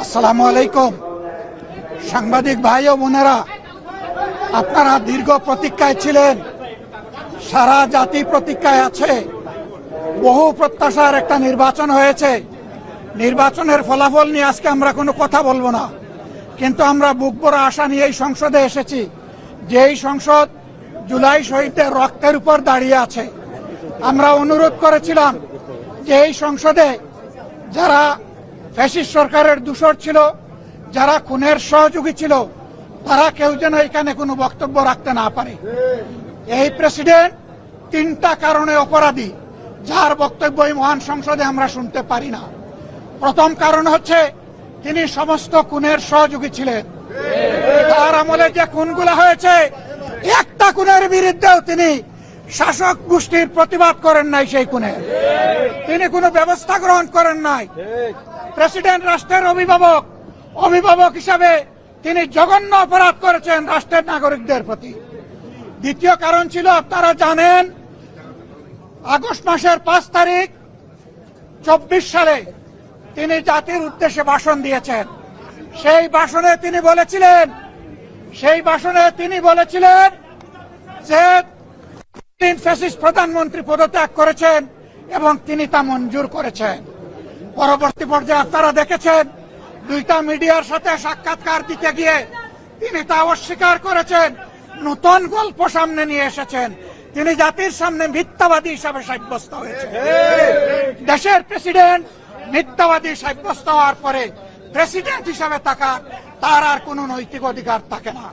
আসসালামু আলাইকুম। সাংবাদিক ভাই ও বোনেরা, আপনারা দীর্ঘ প্রতীক্ষায় ছিলেন, সারা জাতি প্রতীক্ষায় আছে। বহু প্রত্যাশার একটা নির্বাচন হয়েছে। নির্বাচনের ফলাফল নিয়ে আজকে আমরা কোনো কথা বলবো না, কিন্তু আমরা বুক ভরা আশা নিয়ে এই সংসদে এসেছি। যেই সংসদ জুলাই শহীদদের রক্তের উপর দাঁড়িয়ে আছে। আমরা অনুরোধ করেছিলাম যে এই সংসদে যারা ফ্যাসিস্ট সরকারের দূষর ছিল, যারা খুনের সহযোগী ছিল, তারা কেউ যেন এখানে কোনো বক্তব্য রাখতে না পারে। এই প্রেসিডেন্ট তিনটা কারণে অপরাধী, যার বক্তব্য এই মহান সংসদে আমরা শুনতে পারি না। প্রথম কারণ হচ্ছে তিনি সমস্ত খুনের সহযোগী ছিলেন। তার আমলে যে খুনগুলো হয়েছে, একটা খুনের বিরুদ্ধেও তিনি শাসক গোষ্ঠীর প্রতিবাদ করেন নাই। সেই খুনে তিনি কোনো ব্যবস্থা গ্রহণ করেন নাই। প্রেসিডেন্ট রাষ্ট্রের অভিভাবক হিসাবে তিনি জঘন্য অপরাধ করেছেন রাষ্ট্রের নাগরিকদের প্রতি। দ্বিতীয় কারণ ছিল, আপনারা জানেন, আগস্ট মাসের 5 তারিখ 24 সালে তিনি জাতির উদ্দেশ্যে ভাষণ দিয়েছেন। সেই ভাষণে তিনি বলেছিলেন যে ফ্যাসিস্ট প্রধানমন্ত্রী পদত্যাগ করেছেন এবং তিনি তা মঞ্জুর করেছেন। পরবর্তী পর্যায়ে আপনারা দেখেছেন, দুইটা মিডিয়ার সাথে সাক্ষাৎকার দিতে গিয়ে তিনি তা অস্বীকার করেছেন। নতুন গল্প সামনে নিয়ে এসেছেন। তিনি জাতির সামনে মিথ্যাবাদী হিসাবে সাব্যস্ত হয়েছেন। দেশের প্রেসিডেন্ট মিথ্যাবাদী সাব্যস্ত হওয়ার পরে প্রেসিডেন্ট হিসাবে তার আর কোনো নৈতিক অধিকার থাকে না।